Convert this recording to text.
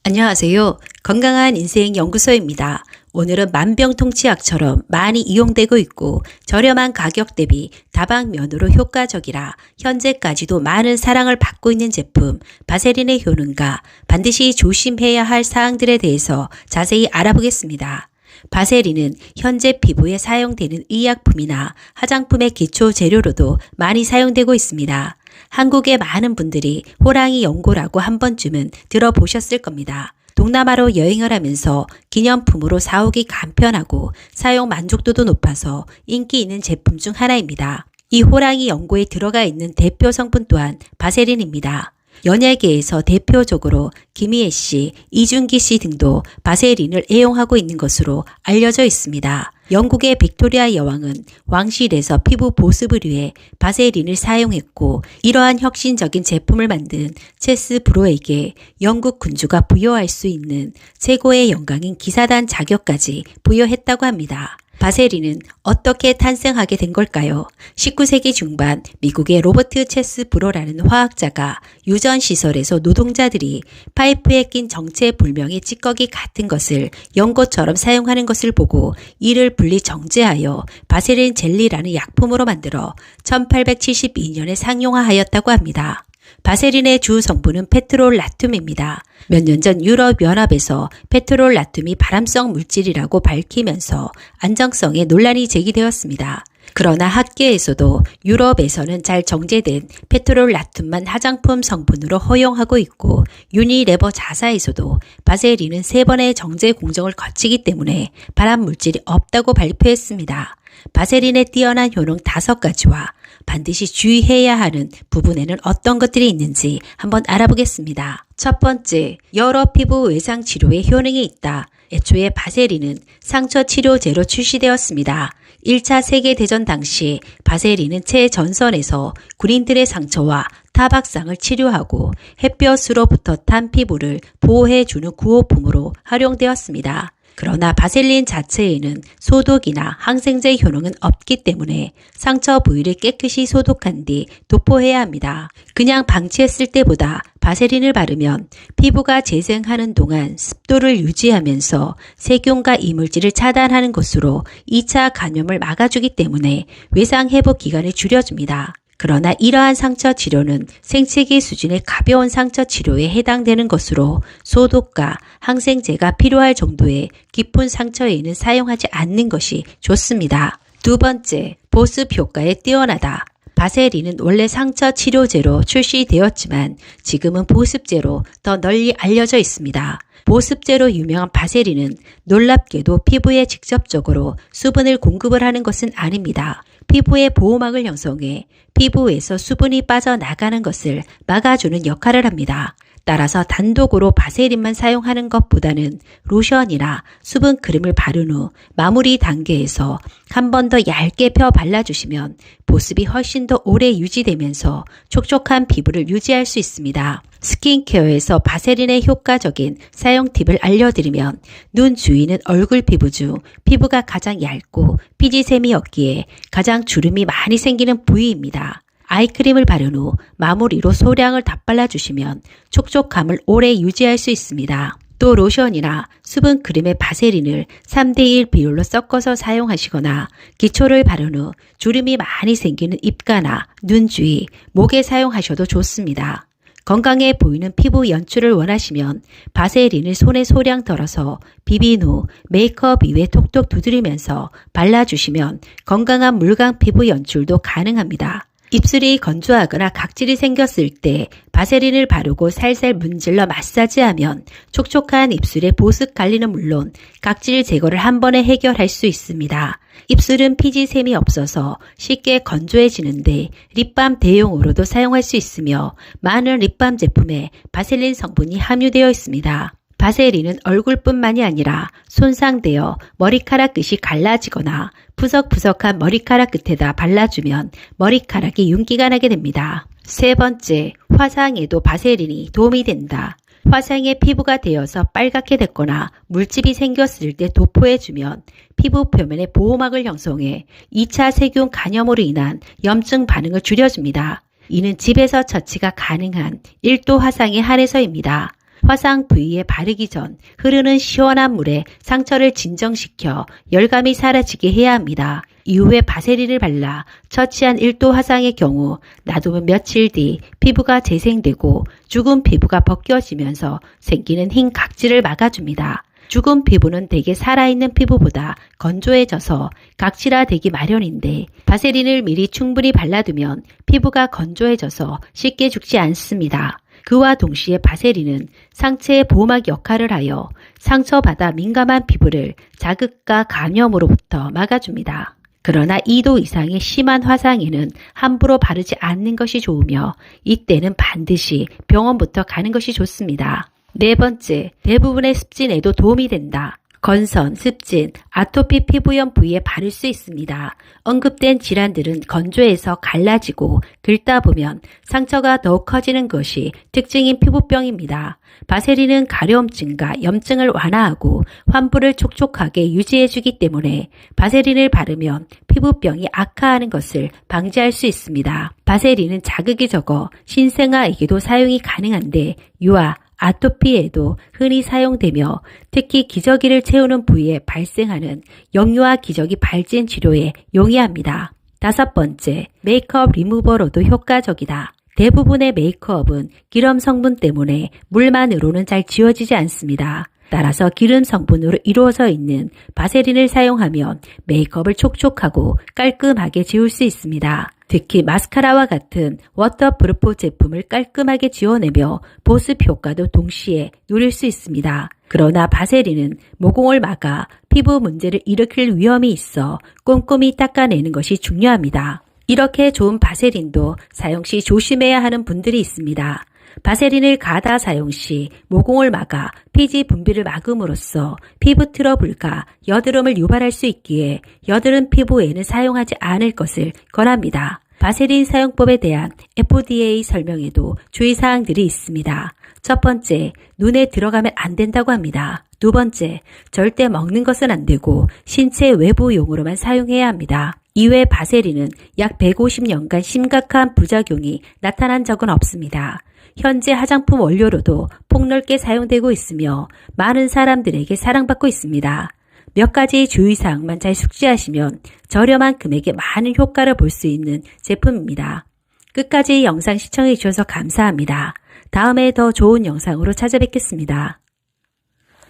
안녕하세요. 건강한 인생 연구소입니다. 오늘은 만병통치약처럼 많이 이용되고 있고 저렴한 가격 대비 다방면으로 효과적이라 현재까지도 많은 사랑을 받고 있는 제품 바세린의 효능과 반드시 조심해야 할 사항들에 대해서 자세히 알아보겠습니다. 바세린은 현재 피부에 사용되는 의약품이나 화장품의 기초 재료로도 많이 사용되고 있습니다. 한국의 많은 분들이 호랑이 연고라고 한 번쯤은 들어보셨을 겁니다. 동남아로 여행을 하면서 기념품으로 사오기 간편하고 사용 만족도도 높아서 인기 있는 제품 중 하나입니다. 이 호랑이 연고에 들어가 있는 대표 성분 또한 바세린입니다. 연예계에서 대표적으로 김희애 씨, 이준기 씨 등도 바세린을 애용하고 있는 것으로 알려져 있습니다. 영국의 빅토리아 여왕은 왕실에서 피부 보습을 위해 바세린을 사용했고 이러한 혁신적인 제품을 만든 체스 브로에게 영국 군주가 부여할 수 있는 최고의 영광인 기사단 자격까지 부여했다고 합니다. 바세린은 어떻게 탄생하게 된 걸까요? 19세기 중반 미국의 로버트 체스 브로라는 화학자가 유전시설에서 노동자들이 파이프에 낀 정체불명의 찌꺼기 같은 것을 연고처럼 사용하는 것을 보고 이를 분리 정제하여 바세린 젤리라는 약품으로 만들어 1872년에 상용화하였다고 합니다. 바세린의 주 성분은 페트롤라툼입니다. 몇 년 전 유럽연합에서 페트롤라툼이 발암성 물질이라고 밝히면서 안정성에 논란이 제기되었습니다. 그러나 학계에서도 유럽에서는 잘 정제된 페트롤라툼만 화장품 성분으로 허용하고 있고 유니레버 자사에서도 바세린은 3번의 정제 공정을 거치기 때문에 발암 물질이 없다고 발표했습니다. 바세린의 뛰어난 효능 5가지와 반드시 주의해야 하는 부분에는 어떤 것들이 있는지 한번 알아보겠습니다. 첫 번째, 여러 피부 외상 치료에 효능이 있다. 애초에 바세린은 상처 치료제로 출시되었습니다. 1차 세계대전 당시 바세린은 최전선에서 군인들의 상처와 타박상을 치료하고 햇볕으로부터 탄 피부를 보호해주는 구호품으로 활용되었습니다. 그러나 바세린 자체에는 소독이나 항생제 효능은 없기 때문에 상처 부위를 깨끗이 소독한 뒤 도포해야 합니다. 그냥 방치했을 때보다 바세린을 바르면 피부가 재생하는 동안 습도를 유지하면서 세균과 이물질을 차단하는 것으로 2차 감염을 막아주기 때문에 외상 회복 기간을 줄여줍니다. 그러나 이러한 상처 치료는 생체기 수준의 가벼운 상처 치료에 해당되는 것으로 소독과 항생제가 필요할 정도의 깊은 상처에는 사용하지 않는 것이 좋습니다. 두 번째, 보습 효과에 뛰어나다. 바세린은 원래 상처 치료제로 출시되었지만 지금은 보습제로 더 널리 알려져 있습니다. 보습제로 유명한 바세린은 놀랍게도 피부에 직접적으로 수분을 공급을 하는 것은 아닙니다. 피부의 보호막을 형성해 피부에서 수분이 빠져나가는 것을 막아주는 역할을 합니다. 따라서 단독으로 바세린만 사용하는 것보다는 로션이나 수분 크림을 바른 후 마무리 단계에서 한 번 더 얇게 펴 발라주시면 보습이 훨씬 더 오래 유지되면서 촉촉한 피부를 유지할 수 있습니다. 스킨케어에서 바세린의 효과적인 사용 팁을 알려드리면 눈 주위는 얼굴 피부 중 피부가 가장 얇고 피지샘이 없기에 가장 주름이 많이 생기는 부위입니다. 아이크림을 바른 후 마무리로 소량을 덧발라주시면 촉촉함을 오래 유지할 수 있습니다. 또 로션이나 수분 크림의 바세린을 3대1 비율로 섞어서 사용하시거나 기초를 바른 후 주름이 많이 생기는 입가나 눈 주위, 목에 사용하셔도 좋습니다. 건강해 보이는 피부 연출을 원하시면 바세린을 손에 소량 덜어서 비빈 후 메이크업 이외에 톡톡 두드리면서 발라주시면 건강한 물광 피부 연출도 가능합니다. 입술이 건조하거나 각질이 생겼을 때 바세린을 바르고 살살 문질러 마사지하면 촉촉한 입술의 보습 관리는 물론 각질 제거를 한 번에 해결할 수 있습니다. 입술은 피지샘이 없어서 쉽게 건조해지는데 립밤 대용으로도 사용할 수 있으며 많은 립밤 제품에 바세린 성분이 함유되어 있습니다. 바세린은 얼굴뿐만이 아니라 손상되어 머리카락 끝이 갈라지거나 푸석푸석한 머리카락 끝에다 발라주면 머리카락이 윤기가 나게 됩니다. 세 번째, 화상에도 바세린이 도움이 된다. 화상에 피부가 되어서 빨갛게 됐거나 물집이 생겼을 때 도포해주면 피부 표면에 보호막을 형성해 2차 세균 간염으로 인한 염증 반응을 줄여줍니다. 이는 집에서 처치가 가능한 1도 화상에 한해서입니다. 화상 부위에 바르기 전 흐르는 시원한 물에 상처를 진정시켜 열감이 사라지게 해야 합니다. 이후에 바세린을 발라 처치한 1도 화상의 경우 놔두면 며칠 뒤 피부가 재생되고 죽은 피부가 벗겨지면서 생기는 흰 각질을 막아줍니다. 죽은 피부는 대개 살아있는 피부보다 건조해져서 각질화되기 마련인데 바세린을 미리 충분히 발라두면 피부가 건조해져서 쉽게 죽지 않습니다. 그와 동시에 바세린은 상체의 보호막 역할을 하여 상처받아 민감한 피부를 자극과 감염으로부터 막아줍니다. 그러나 2도 이상의 심한 화상에는 함부로 바르지 않는 것이 좋으며 이때는 반드시 병원부터 가는 것이 좋습니다. 네 번째, 대부분의 습진에도 도움이 된다. 건선, 습진, 아토피 피부염 부위에 바를 수 있습니다. 언급된 질환들은 건조해서 갈라지고 긁다 보면 상처가 더욱 커지는 것이 특징인 피부병입니다. 바세린은 가려움증과 염증을 완화하고 환부를 촉촉하게 유지해주기 때문에 바세린을 바르면 피부병이 악화하는 것을 방지할 수 있습니다. 바세린은 자극이 적어 신생아에게도 사용이 가능한데 유아, 아토피에도 흔히 사용되며 특히 기저귀를 채우는 부위에 발생하는 영유아 기저귀 발진 치료에 용이합니다. 다섯 번째, 메이크업 리무버로도 효과적이다. 대부분의 메이크업은 기름 성분 때문에 물만으로는 잘 지워지지 않습니다. 따라서 기름 성분으로 이루어져 있는 바세린을 사용하면 메이크업을 촉촉하고 깔끔하게 지울 수 있습니다. 특히 마스카라와 같은 워터프루프 제품을 깔끔하게 지워내며 보습 효과도 동시에 누릴 수 있습니다. 그러나 바세린은 모공을 막아 피부 문제를 일으킬 위험이 있어 꼼꼼히 닦아내는 것이 중요합니다. 이렇게 좋은 바세린도 사용 시 조심해야 하는 분들이 있습니다. 바세린을 가다 사용 시 모공을 막아 피지 분비를 막음으로써 피부 트러블과 여드름을 유발할 수 있기에 여드름 피부에는 사용하지 않을 것을 권합니다. 바세린 사용법에 대한 FDA 설명에도 주의사항들이 있습니다. 첫 번째, 눈에 들어가면 안 된다고 합니다. 두 번째, 절대 먹는 것은 안 되고 신체 외부용으로만 사용해야 합니다. 이외 바세린은 약 150년간 심각한 부작용이 나타난 적은 없습니다. 현재 화장품 원료로도 폭넓게 사용되고 있으며 많은 사람들에게 사랑받고 있습니다. 몇 가지 주의사항만 잘 숙지하시면 저렴한 금액에 많은 효과를 볼 수 있는 제품입니다. 끝까지 영상 시청해 주셔서 감사합니다. 다음에 더 좋은 영상으로 찾아뵙겠습니다.